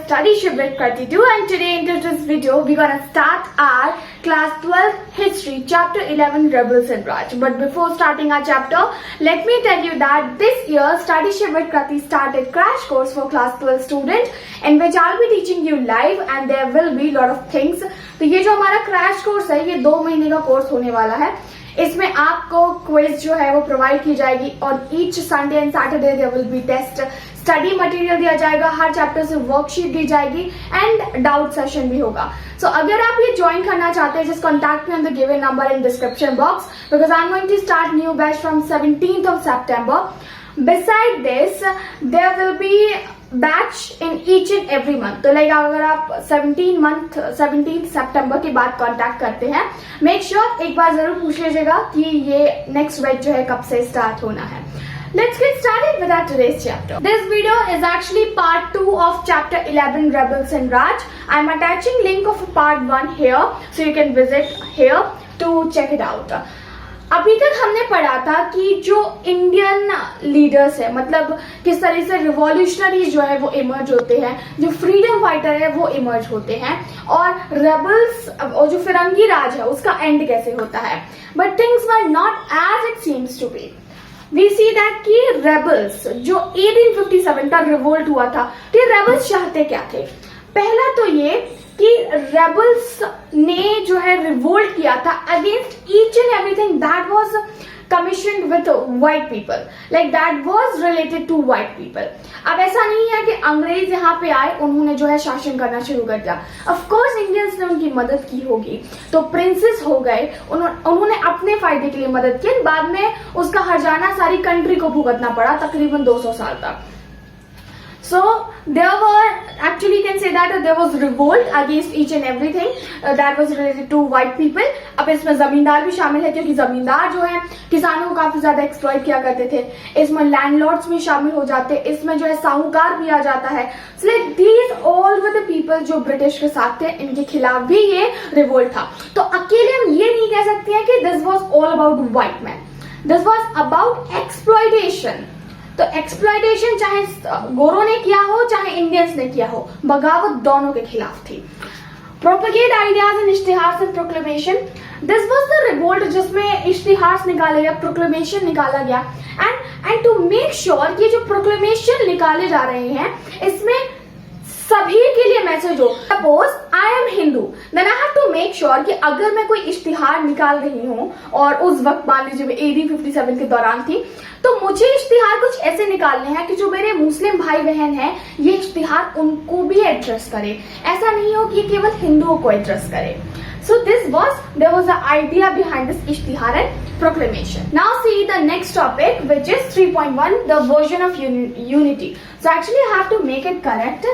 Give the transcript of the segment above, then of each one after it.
Study Shift with Krati 2, and today in this video we're gonna start our class 12 history chapter 11 Rebels and Raj. But before starting our chapter, let me tell you that this year Study Shift with Krati started crash course for class 12 student in which I'll be teaching you live and there will be lot of things. तो ये जो हमारा crash course है ये 2 महीने का course होने वाला है. इसमें आपको क्विज जो है वो प्रोवाइड की जाएगी और each Sunday and Saturday there will be test. Study material दिया जाएगा, हर चैप्टर से वर्कशीट दी जाएगी एंड डाउट सेशन भी होगा. सो अगर आप ये ज्वाइन करना चाहते हैं, just contact me on the given number in description box because I am going to start new batch from 17th of September. Beside this, there will be batch in each and every month. तो like अगर आप 17 सितंबर के बाद contact करते हैं, make sure एक बार जरूर पूछ लीजिएगा कि ये नेक्स्ट बैच जो है कब से स्टार्ट होना है. Let's get started with our today's chapter. This video is actually part 2 of chapter 11 Rebels and Raj. I'm attaching link of part 1 here so you can visit here to check it out. अभी तक हमने पढ़ा था कि जो Indian leaders है, मतलब किस तरह से रिवॉल्यूशनरी जो है वो इमर्ज होते हैं, जो फ्रीडम फाइटर है वो इमर्ज होते हैं, और रेबल्स और जो फिरंगी राज है उसका एंड कैसे होता है. But things were not as it seems to be. We see that कि रेबल्स जो 1857 का रिवोल्ट हुआ था, तो ये रेबल्स चाहते क्या थे. पहला तो ये कि रेबल्स ने जो है रिवोल्ट किया था against each and everything that was commissioned with white people, like that was related to white people. अब ऐसा नहीं है कि अंग्रेज यहाँ पे आए, उन्होंने जो है शासन करना शुरू कर दिया. ऑफ कोर्स इंडियंस ने उनकी मदद की होगी, तो प्रिंसेस हो गए, उन्होंने अपने फायदे के लिए मदद की. बाद में उसका हर्जाना सारी कंट्री को भुगतना पड़ा तकरीबन 200 साल तक. So there were, actually you can say that there was revolt against each and everything that was related to white people. अब इसमें जमींदार भी शामिल है क्योंकि जमींदार जो है किसानों को काफी ज्यादा एक्सप्लॉइट किया करते थे. इसमें लैंडलॉर्ड्स भी शामिल हो जाते, इसमें जो है साहूकार भी आ जाता है. So like these all were the people जो ब्रिटिश के साथ थे, इनके खिलाफ भी ये रिवोल्ट था. तो अकेले हम ये नहीं कह सकते हैं कि this was all about white man, this was about exploitation. तो एक्सप्लॉइटेशन चाहे गोरों ने किया हो चाहे इंडियंस ने किया हो, बगावत दोनों के खिलाफ थी. प्रोपेगेट आइडियाज इन इश्तिहार and proclamation. This was the revolt जिसमें इश्तिहार निकाले गया, प्रोक्लेमेशन निकाला गया. एंड टू मेक श्योर ये जो प्रोक्लेमेशन निकाले जा रहे हैं इसमें सभी के लिए मैसेज हो. Suppose I am Hindu, then I have to make sure कि अगर मैं कोई इश्तिहार निकाल रही हूँ और उस वक्त मान लीजिए मैं AD 57 के दौरान थी, तो मुझे इश्तिहार कुछ ऐसे निकालने हैं कि जो मेरे मुस्लिम भाई बहन हैं ये इश्तिहार उनको भी एड्रेस करे. ऐसा नहीं हो कि केवल हिंदुओं को एड्रेस करे. So there was the idea behind this ishtihar and proclamation. Now see the next topic, which is 3.1, the version of unity. So actually I have to make it correct.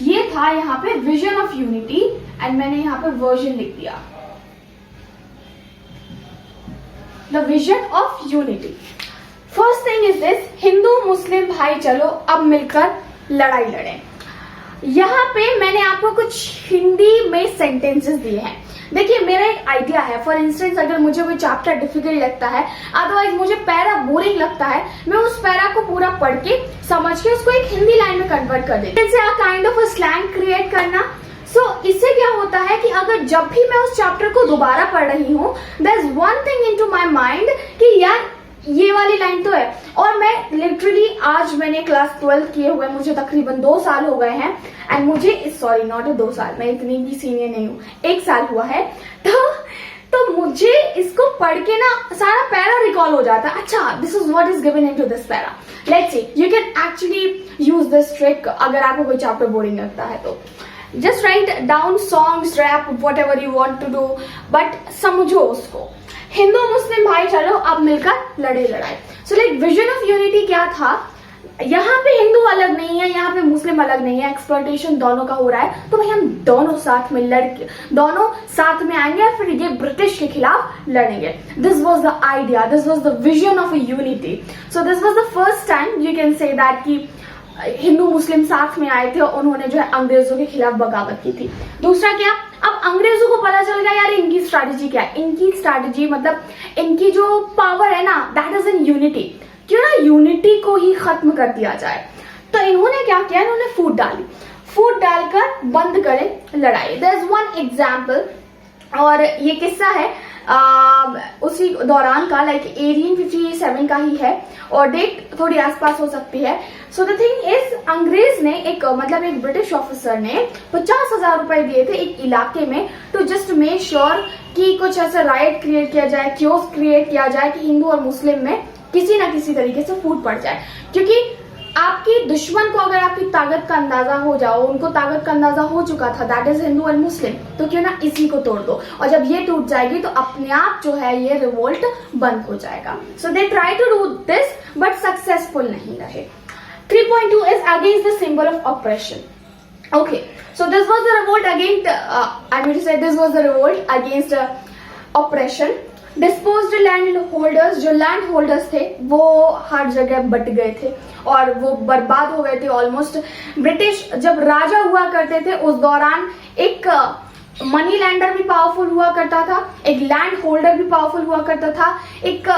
ये था यहाँ पे vision of unity and मैंने यहाँ पे version लिख दिया. The vision of unity. First thing is this, Hindu मुस्लिम भाई चलो अब मिलकर लड़ाई लड़ें. यहाँ पे मैंने आपको कुछ हिंदी में सेंटेंसेस दिए हैं. देखिए मेरा एक आइडिया है. फॉर इंस्टेंस अगर मुझे कोई चैप्टर डिफिकल्ट लगता है, अदरवाइज मुझे पैरा बोरिंग लगता है, मैं उस पैरा को पूरा पढ़ के समझ के उसको एक हिंदी लाइन में कन्वर्ट कर देती हूँ. इनसे काइंड ऑफ स्लैंग क्रिएट करना. सो इससे क्या होता है कि अगर जब भी मैं उस चैप्टर को दोबारा पढ़ रही हूँ, there is one thing into my mind कि यार ये वाली लाइन तो है. और मैं लिटरली आज मैंने क्लास 12 किए हुए मुझे तकरीबन 2 साल हो गए हैं एंड मुझे सॉरी नॉट 2 साल, मैं इतनी भी सीनियर नहीं हूँ, 1 साल हुआ है. तो मुझे इसको पढ़ के ना सारा पैरा रिकॉल हो जाता है. अच्छा, this is what is given into this para. Let's see, you can actually use this trick अगर आपको कोई चैप्टर बोरिंग लगता है तो. Just write down songs, rap, whatever you want to do, but समझो उसको. हिंदू मुस्लिम भाई चलो अब मिलकर लड़े लड़ाई. So like vision of unity क्या था, यहाँ पे हिंदू अलग नहीं है, यहाँ पे मुस्लिम अलग नहीं है, एक्सप्लॉइटेशन दोनों का हो रहा है, तो भाई हम दोनों साथ में दोनों साथ में आएंगे और फिर ये ब्रिटिश के खिलाफ लड़ेंगे. This was the idea, this was the vision of a unity. So this was the first time you can say that कि हिंदू मुस्लिम साथ में आए थे और उन्होंने जो है अंग्रेजों के खिलाफ बगावत की थी. दूसरा क्या, अब अंग्रेजों को पता चल गया यार इनकी स्ट्रैटेजी क्या है. इनकी स्ट्रैटेजी मतलब इनकी जो पावर है ना, दैट इज इन यूनिटी. क्यों ना यूनिटी को ही खत्म कर दिया जाए. तो इन्होंने क्या किया, इन्होंने फूट डाली. फूट डालकर बंद करें लड़ाई। देयर इज वन एग्जाम्पल, और ये किस्सा है उसी दौरान का, लाइक 1857 का ही है, और डेट थोड़ी आसपास हो सकती है। सो द थिंग इज, अंग्रेज ने एक ब्रिटिश ऑफिसर ने 50,000 रुपए दिए थे एक इलाके में, टू जस्ट मेक श्योर कि कुछ ऐसा राइट क्रिएट किया जाए, क्योस क्रिएट किया जाए कि हिंदू और मुस्लिम में किसी ना किसी तरीके से फूट पड़ जाए। क्योंकि आपकी दुश्मन को अगर आपकी ताकत का अंदाजा हो जाओ, उनको ताकत का अंदाजा हो चुका था, that is Hindu and Muslim, तो क्यों ना इसी को तोड़ दो, और जब ये टूट जाएगी तो अपने आप जो है ये रिवोल्ट बंद हो जाएगा। So they try to do this but successful नहीं रहे। 3.2 is against the symbol of operation. Okay, so this was the revolt against, I mean to say this was the revolt against oppression. Disposed land holders, जो land holders थे वो हर जगह but गए थे और वो बर्बाद हो गए थे ऑलमोस्ट। ब्रिटिश जब राजा हुआ करते थे उस दौरान एक मनी लैंडर भी पावरफुल हुआ करता था, एक लैंड होल्डर भी पावरफुल हुआ करता था, एक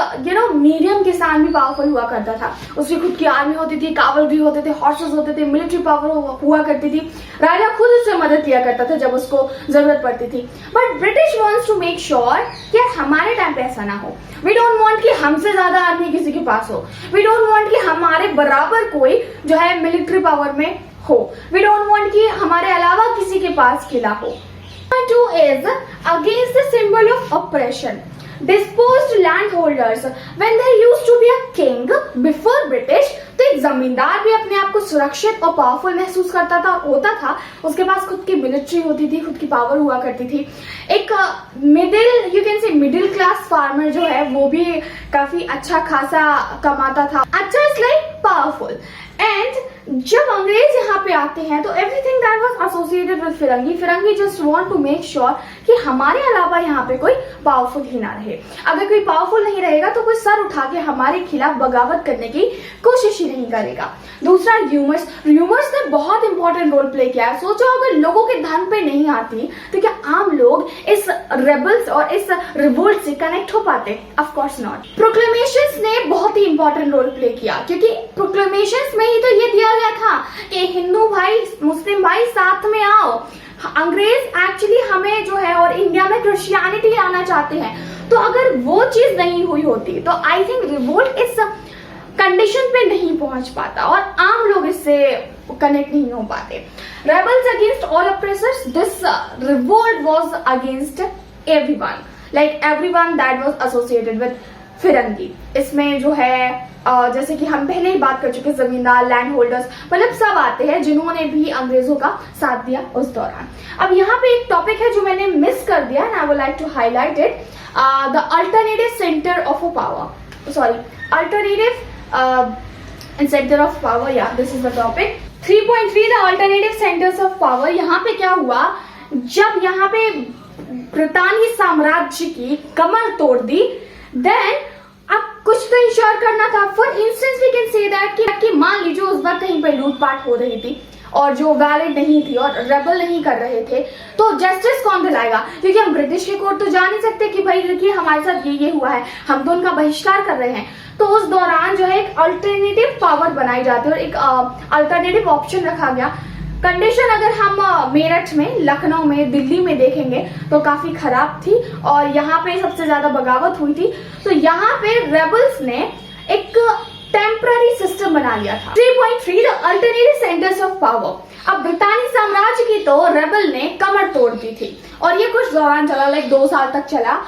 मीडियम किसान भी पावरफुल हुआ करता था। उसकी खुद की आर्मी होती थी, कावलरी होते थे, हॉर्सेस होते थे, मिलिट्री पावर हुआ करती थी। राजा खुद उससे मदद किया करता था जब उसको जरूरत पड़ती थी। But British wants to make sure कि हमारे टाइम पे ऐसा ना हो। वी डोंट वांट कि हमसे ज्यादा आर्मी किसी के पास हो। वी डोंट वांट कि हमारे बराबर कोई जो है मिलिट्री पावर में हो। वी डोंट वांट कि हमारे अलावा किसी के पास किला हो। 2 is against the symbol of oppression. Disposed landholders, when there used to be a king before British, तो एक जमींदार भी अपने आप को सुरक्षित और पावरफुल महसूस करता था और होता था। उसके पास खुद की मिलिट्री होती थी, खुद की पावर हुआ करती थी। एक मिडिल क्लास फार्मर जो है वो भी काफी अच्छा खासा कमाता था। अच्छा इज लाइक पावरफुल। एंड जब अंग्रेज यहाँ पे आते हैं तो everything that was associated with फिरंगी just want to make sure कि हमारे अलावा यहाँ पे कोई पावरफुल ही ना रहे। अगर कोई पावरफुल नहीं रहेगा तो कोई सर उठा के हमारे खिलाफ बगावत करने की कोशिश ही नहीं करेगा। दूसरा ह्यूमर्स ने बहुत इंपॉर्टेंट रोल प्ले किया है। सोचो अगर लोगों के धन पे नहीं आती तो क्या आम लोग इस रेबल्स और इस रिवोल्ट से कनेक्ट हो पाते? Of course not. प्रोक्लेमेशंस ने बहुत ही इंपॉर्टेंट रोल प्ले किया, क्योंकि प्रोक्लेमेशंस में ही तो ये दिया गया था कि हिंदू भाई मुस्लिम भाई साथ में आओ। अंग्रेज एक्चुअली हमें जो है और इंडिया में क्रिश्चियनिटी लाना चाहते हैं। तो अगर वो चीज नहीं हुई होती तो आई थिंक रिवोल्ट इस कंडीशन पे नहीं पहुंच पाता और आम लोग इससे कनेक्ट नहीं हो पाते। Rebels against all oppressors, this revolt was against everyone, like everyone that was associated with फिरंगी। इसमें जो है जैसे कि हम पहले ही बात कर चुके, जमींदार, लैंड होल्डर्स, मतलब सब आते हैं जिन्होंने भी अंग्रेजों का साथ दिया उस दौरान। अब यहाँ पे एक टॉपिक है जो मैंने मिस कर दिया and I would like to highlight it, the alternative centre of power, sorry alternative centre of power, या this is the topic. 3.3 the alternative centres of power. यहाँ पे क्या हुआ, जब यहाँ पे ब्रिटानी साम्राज्य की कमर तोड़ दी, देन अब कुछ तो इंश्योर करना था। For instance we can say that कि मान लीजिए उस वक्त कहीं पे लूटपाट हो रही थी और जो वैलिड नहीं थी और रेबल नहीं कर रहे थे, तो जस्टिस कौन दिलाएगा? क्योंकि हम ब्रिटिश के कोर्ट तो जा नहीं सकते कि भाई देखिए हमारे साथ ये हुआ है, हम तो उनका बहिष्कार कर रहे हैं। तो उस दौरान जो है एक अल्टरनेटिव पावर बनाई जाती है और एक अल्टरनेटिव ऑप्शन रखा गया। कंडीशन अगर हम मेरठ में, लखनऊ में, दिल्ली में देखेंगे तो काफी खराब थी और यहाँ पे सबसे ज्यादा बगावत हुई थी। तो यहाँ पे रेबल्स ने एक टेम्पररी सिस्टम बना लिया था। 3.3 the alternative centres of power. अब ब्रिटानी साम्राज्य की तो रेबल ने कमर तोड़ दी थी और ये कुछ दौरान चला, लाइक 2 साल तक चला।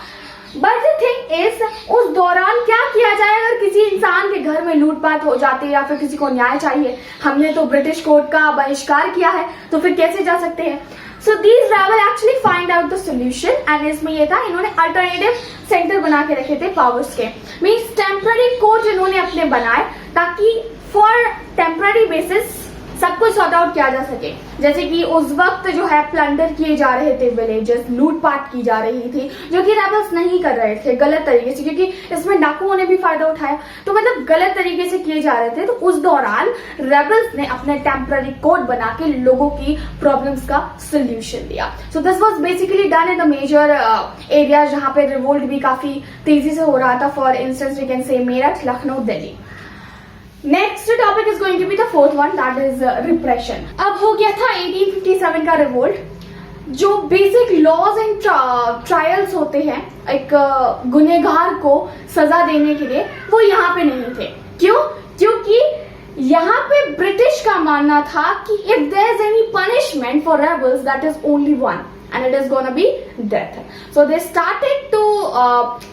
बट द थिंग इज, उस दौरान क्या किया जाए अगर किसी इंसान के घर में लूटपाट हो जाती है या फिर किसी को न्याय चाहिए? हमने तो ब्रिटिश कोर्ट का बहिष्कार किया है, तो फिर कैसे जा सकते हैं? So these rebel actually find out the solution and इसमें ये था, इन्होंने अल्टरनेटिव सेंटर बना के रखे थे पावर्स के, मीन्स टेम्पररी कोर्ट इन्होंने अपने बनाए ताकि फॉर टेम्पररी बेसिस सब कुछ सॉर्ट आउट किया जा सके। जैसे कि उस वक्त जो है प्लंडर किए जा रहे थे विलेजेस, लूटपाट की जा रही थी, जो कि रेबल्स नहीं कर रहे थे गलत तरीके से, क्योंकि इसमें डाकुओं ने भी फायदा उठाया, तो मतलब गलत तरीके से किए जा रहे थे। तो उस दौरान रेबल्स ने अपने टेम्पररी कोड बना के लोगों की प्रॉब्लम्स का सोल्यूशन दिया। So this was basically done in the major areas जहां पे रिवोल्ट भी काफी तेजी से हो रहा था। For instance we can say Meerut, Lucknow, Delhi. Next topic is going to be the fourth one, that is repression. अब हो गया था 1857 का रिवोल्ट। जो बेसिक लॉज एंड ट्रायल्स होते हैं एक गुनहगार को सजा देने के लिए, वो यहाँ पे नहीं थे। क्यों? क्योंकि यहाँ पे ब्रिटिश का मानना था कि if there is any punishment for rebels that is only one, and it is gonna be death. So they started to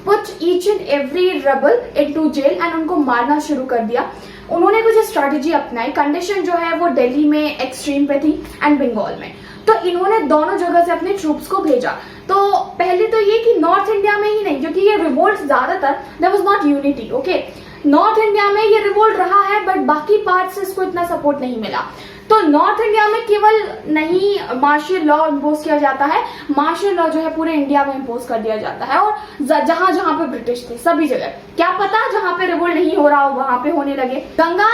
put each and every rebel into jail and उनको मारना शुरू कर दिया। उन्होंने कुछ स्ट्रैटेजी अपनाई। कंडीशन जो है वो दिल्ली में एक्सट्रीम पे थी एंड बंगाल में, तो इन्होंने दोनों जगह से अपने ट्रूप्स को भेजा। तो पहले तो ये कि नॉर्थ इंडिया में ही नहीं, क्योंकि ये रिवोल्ट ज्यादातर there was not unity. Okay, north India में ये रिवोल्ट रहा है बट बाकी पार्ट से इसको इतना सपोर्ट नहीं मिला। तो नॉर्थ इंडिया में केवल नहीं मार्शल लॉ इम्पोज किया जाता है, मार्शल लॉ जो है पूरे इंडिया में इम्पोज कर दिया जाता है। और जहां जहां पे ब्रिटिश थे सभी जगह, क्या पता जहां पे रिवोल्ट नहीं हो रहा हो वहां पे होने लगे। गंगा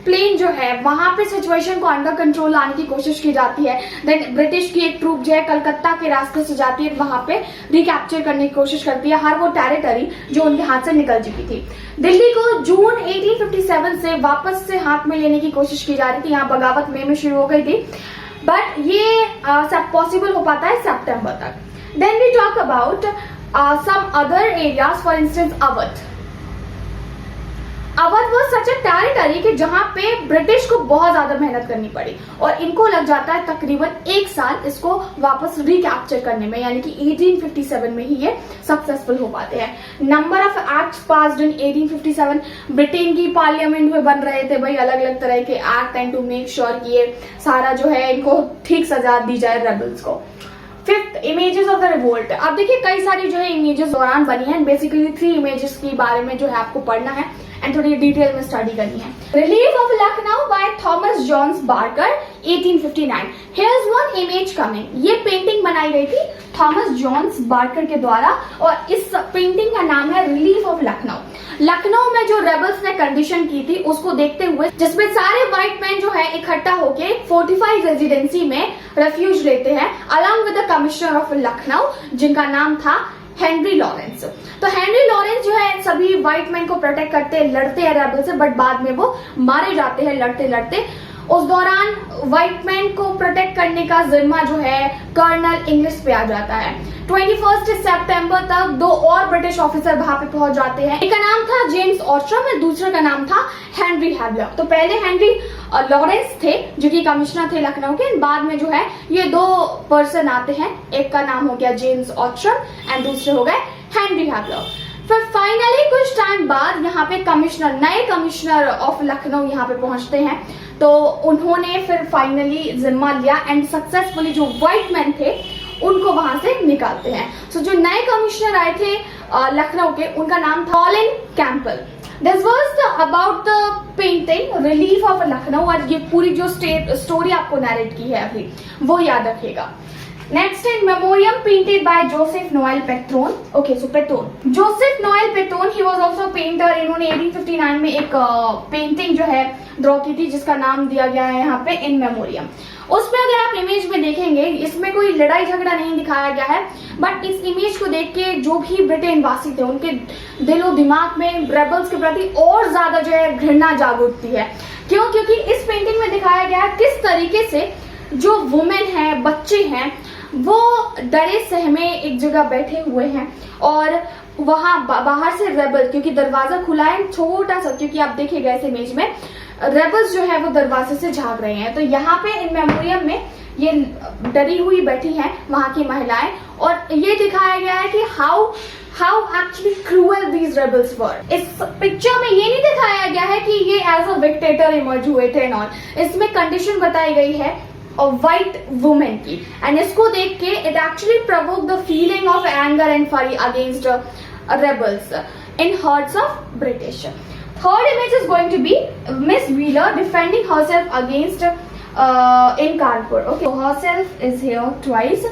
प्लेन जो है वहां पे सिचुएशन को अंडर कंट्रोल लाने की कोशिश की जाती है। देन ब्रिटिश की एक ट्रूप जो है कलकत्ता के रास्ते से जाती है, वहां पे रिकैप्चर करने की कोशिश करती है हर वो टेरिटरी जो उनके हाथ से निकल चुकी थी। दिल्ली को जून 1857 से वापस से हाथ में लेने की कोशिश की जा रही थी। यहाँ बगावत मई में शुरू हो गई थी, बट ये सब पॉसिबल हो पाता है सितंबर तक। Then we talk about some other areas, for instance Awadh. Awadh वो सच ए टेरिटरी कि जहां पे ब्रिटिश को बहुत ज्यादा मेहनत करनी पड़ी और इनको लग जाता है तकरीबन 1 साल इसको वापस रिकैप्चर करने में, यानी कि 1857 में ही ये सक्सेसफुल हो पाते हैं। Number of acts passed in 1857। Britain की पार्लियामेंट में बन रहे थे भाई अलग अलग तरह के act and to make sure कि ये सारा जो है इनको ठीक सजा दी जाए रेबल्स को। Fifth, images of the revolt. अब देखिए कई सारी जो है इमेजेस दौरान बनी है। बेसिकली 3 इमेजेस के बारे में जो है आपको पढ़ना है एंड थोड़ी डिटेल में स्टडी करनी है। Relief of Lucknow by Thomas Jones Barker 1859। Here's one image coming. ये पेंटिंग बनाई गई थी थॉमस जॉन्स बार्कर के द्वारा और इस पेंटिंग का नाम है रिलीफ ऑफ लखनऊ। लखनऊ में जो रेबल्स ने कंडीशन की थी उसको देखते हुए, जिसमें सारे व्हाइट मैन जो है इकट्ठा होके फोर्टिफाइड रेजिडेंसी में रेफ्यूज लेते हैं along with the commissioner of Lucknow जिनका नाम था हेनरी लॉरेंस। तो हेनरी लॉरेंस जो है सभी व्हाइट मैन को प्रोटेक्ट करते हैं, लड़ते हैं रेबल से, बट बाद में वो मारे जाते हैं लड़ते लड़ते। उस दौरान व्हाइट मैन को प्रोटेक्ट करने का जिम्मा जो है कर्नल इंग्लिश पे आ जाता है। 21 सितंबर तक 2 और ब्रिटिश ऑफिसर वहां पे पहुंच जाते हैं। एक का नाम था जेम्स ऑस्ट्रम और दूसरे का नाम था हेनरी हैवलॉक। तो पहले हेनरी लॉरेंस थे जो कि कमिश्नर थे लखनऊ के, बाद में जो है ये 2 पर्सन आते हैं। एक का नाम हो गया जेम्स ऑस्ट्रम एंड दूसरे हो गए हेनरी हैवलॉक। फिर फाइनली कुछ टाइम बाद यहाँ पे नए कमिश्नर ऑफ लखनऊ यहाँ पे पहुंचते हैं। तो उन्होंने फिर फाइनली जिम्मा लिया एंड सक्सेसफुली जो व्हाइट मैन थे उनको वहां से निकालते हैं। सो जो नए कमिश्नर आए थे लखनऊ के, उनका नाम था Colin Campbell. This was about the painting relief of Lucknow. और ये पूरी जो स्टोरी आपको नरेट की है अभी वो याद रखिएगा। Next in memoriam painted bye Joseph Noel Patreon. Okay, so Patreon, Joseph Noel Patreon, he was also painter. इन्होंने 1859 में एक पेंटिंग जो है ड्रॉ की थी जिसका नाम दिया गया है यहाँ पे इन मेमोरियम। उसमें अगर आप इमेज में देखेंगे इसमें कोई लड़ाई झगड़ा नहीं दिखाया गया है, बट इस इमेज को देख के जो भी ब्रिटेन वासी थे उनके दिलो दिमाग में रेबल्स के प्रति और ज्यादा जो है घृणा जाग उठती है। क्यों? क्योंकि इस पेंटिंग में दिखाया गया है किस तरीके से जो वुमेन है, बच्चे हैं, वो डरे सहमे एक जगह बैठे हुए हैं और वहां बाहर से रेबल, क्योंकि दरवाजा खुला है छोटा सा, क्योंकि आप देखिएगा इस इमेज में रेबल्स जो है वो दरवाजे से झांक रहे हैं। तो यहाँ पे इन मेमोरियम में ये डरी हुई बैठी हैं वहां की महिलाएं और ये दिखाया गया है कि how actually cruel these rebels were. इस पिक्चर में ये नहीं दिखाया गया है कि ये एज अ विक्टेटर इमर्ज हुए थे एंड ऑल। इसमें कंडीशन बताई गई है व्हाइट वुमेन की एंड इसको देख के it actually provoke the feeling of anger and फरी against rebels in herds of British. Third image is going to be Miss Wheeler defending herself against in Kanpur. Okay, so herself is here twice.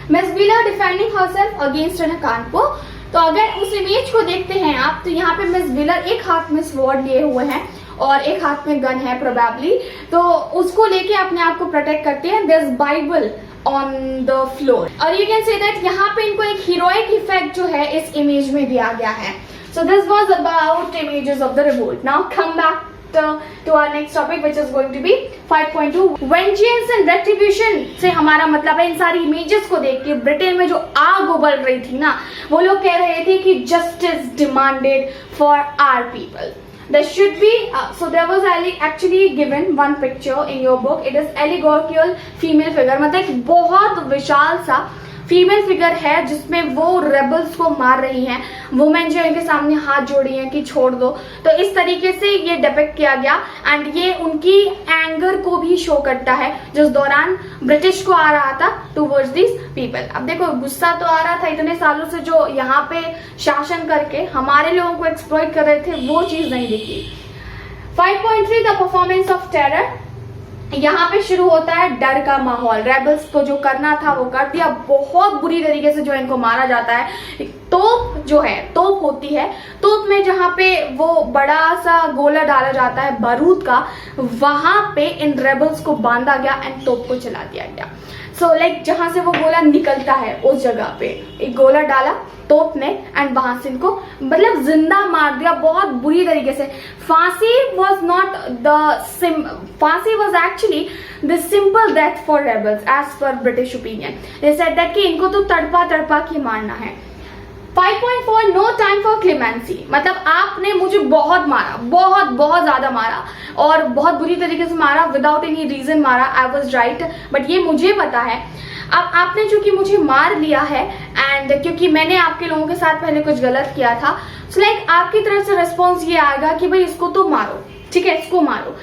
Miss Wheeler defending herself against in Kanpur. तो अगर उस image को देखते हैं आप, तो यहाँ पे मिस व्हीलर एक हाथ में स्वॉर्ड लिए हुए हैं और एक हाथ में गन है प्रोबेबली, तो उसको लेके अपने आप को प्रोटेक्ट करते हैं। There is Bible on the floor और यू कैन से दैट यहाँ पे इनको एक हीरोइक इफेक्ट जो है इस इमेज में दिया गया है। सो this was about images of the revolt. Now come back to our next topic, which is going to be 5.2 vengeance and retribution से हमारा मतलब है इन सारी इमेजेस को देख के ब्रिटेन में जो आग उबल रही थी ना, वो लोग कह रहे थे कि justice demanded for our people. There should be so there was actually given one picture in your book. It is allegorical female figure, मतलब एक बहुत विशाल सा फीमेल फिगर है जिसमें वो रेबल्स को मार रही हैं. वुमेन जो इनके सामने हाथ जोड़ी हैं कि छोड़ दो. तो इस तरीके से ये डिपिक्ट किया गया एंड ये उनकी एंगर को भी शो करता है जिस दौरान ब्रिटिश को आ रहा था टूवर्ड्स दिस पीपल. अब देखो गुस्सा तो आ रहा था इतने सालों से जो यहाँ पे शासन करके हमारे लोगों को एक्सप्लॉइट कर रहे थे, वो चीज नहीं दिखी. 5.3 द परफॉर्मेंस ऑफ टेरर. यहाँ पे शुरू होता है डर का माहौल. रेबल्स को जो करना था वो कर दिया. बहुत बुरी तरीके से जो इनको मारा जाता है. तोप जो है, तोप होती है, तोप में जहाँ पे वो बड़ा सा गोला डाला जाता है बारूद का, वहां पे इन रेबल्स को बांधा गया एंड तोप को चला दिया गया. सो लाइक जहां से वो गोला निकलता है उस जगह पे एक गोला डाला तोप ने एंड वहां से इनको मतलब जिंदा मार दिया बहुत बुरी तरीके से. फांसी वॉज नॉट फांसी was actually the simple death for rebels as per British opinion. They said that कि इनको तो तड़पा तड़पा के मारना है. 5.4 नो टाइम फॉर क्लेमेंसी. मतलब आपने मुझे बहुत मारा, बहुत बहुत ज्यादा मारा और बहुत बुरी तरीके से मारा, विदाउट एनी रीजन मारा. आई वॉज राइट, बट ये मुझे पता है. अब आपने चूंकि मुझे मार लिया है एंड क्योंकि मैंने आपके लोगों के साथ पहले कुछ गलत किया था, सो लाइक आपकी तरफ से रिस्पॉन्स ये आएगा कि भाई इसको तो मारो, ठीक है, इसको मारो.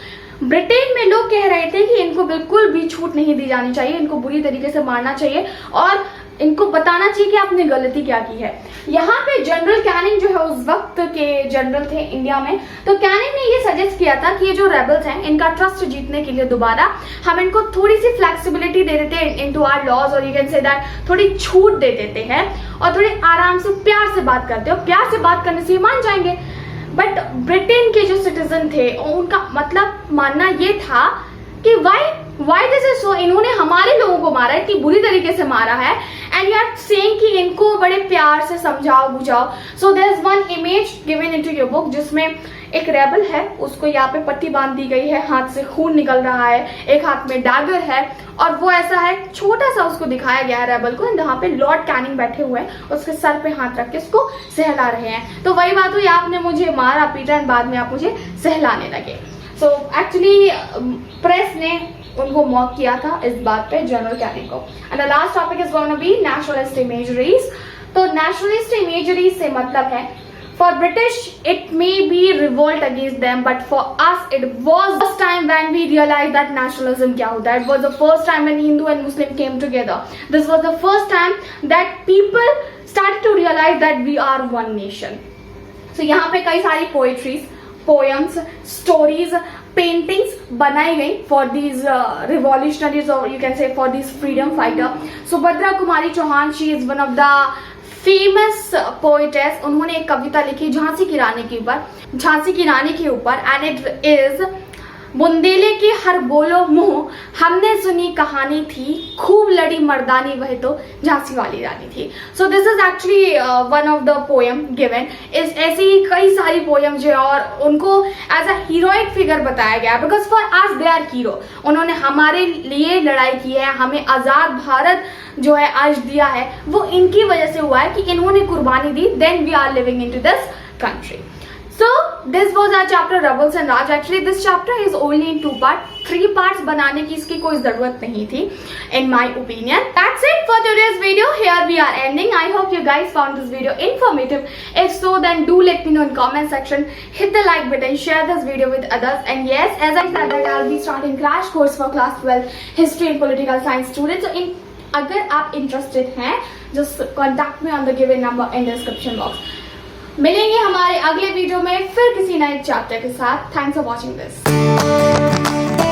ब्रिटेन में लोग कह रहे थे कि इनको बिल्कुल भी छूट नहीं दी जानी चाहिए, इनको बुरी तरीके से मारना चाहिए और इनको बताना चाहिए कि आपने गलती क्या की है. यहाँ पे जनरल कैनिंग जो है उस वक्त के जनरल थे इंडिया में, तो कैनिंग ने ये सजेस्ट किया था कि ये जो रेबल्स हैं इनका ट्रस्ट जीतने के लिए दोबारा हम इनको थोड़ी सी फ्लेक्सिबिलिटी दे देते हैं इनटू आवर लॉज, और यू कैन से दैट थोड़ी छूट दे देते हैं और थोड़े आराम से प्यार से बात करते हो. प्यार से बात करने से ये मान जाएंगे. बट ब्रिटेन के जो सिटीजन थे उनका मतलब मानना ये था कि वाई दिस इज सो. इन्होंने हमारे लोगों को मारा है, इतनी बुरी तरीके से मारा है एंड यू आर सेइंग कि इनको बड़े प्यार से समझाओ बुझाओ. So there is one image given into your book जिसमें एक रेबल है, उसको यहाँ पे पट्टी बांध दी गई है, हाथ से खून निकल रहा है, एक हाथ में डैगर है और वो ऐसा है छोटा सा उसको दिखाया गया है रेबल को. यहाँ पे लॉर्ड कैनिंग बैठे हुए हैं, उसके सर पे हाथ रख के उसको सहला रहे हैं. तो वही बात हुई, आपने मुझे मारा पीटा एंड बाद में आप मुझे सहलाने लगे. सो एक्चुअली प्रेस ने उनको मॉक किया था इस बात पे जनरल कैनिंग को. And the last topic is going to be nationalist imageries. तो नेशनलिस्ट इमेजरीज से मतलब है for British it may be revolt against them, but for us it was the first time when we realized that nationalism क्या होता है. It was the first time when Hindu and Muslim came together. This was the first time that people started to realize that we are one nation. So यहाँ पे कई सारी poetries, poems, stories, paintings बनाई गई for these revolutionaries or you can say for these freedom fighter. Subhadra Kumari Chauhan, she is one of the famous poetess. उन्होंने एक कविता लिखी झांसी की रानी के ऊपर, झांसी की रानी के ऊपर एंड इट इज बुंदेले की हर बोलो मुंह हमने सुनी कहानी थी, खूब लड़ी मर्दानी वह तो झांसी वाली रानी थी. So this is actually one of the poem given. इस ऐसी कई सारी पोएम जो है और उनको एज अ हीरोइक फिगर बताया गया because for us they are hero. उन्होंने हमारे लिए लड़ाई की है, हमें आजाद भारत जो है आज दिया है, वो इनकी वजह से हुआ है कि इन्होंने कुर्बानी दी. Then we are living in to this country. So this was our chapter Rebels and Raj. Actually this chapter is only in 2 parts. 3 parts बनाने की इसकी कोई जरूरत नहीं थी in my opinion. That's it for today's video. Here we are ending. I hope you guys found this video informative. If so, then do let me know in comment section. Hit the like button, share this video with others, and yes, as I said that I'll be starting crash course for class 12 history and political science students. So अगर आप interested हैं, just contact me on the given number in description box. मिलेंगे हमारे अगले video में फिर किसी नए चैप्टर के साथ. Thanks for watching this.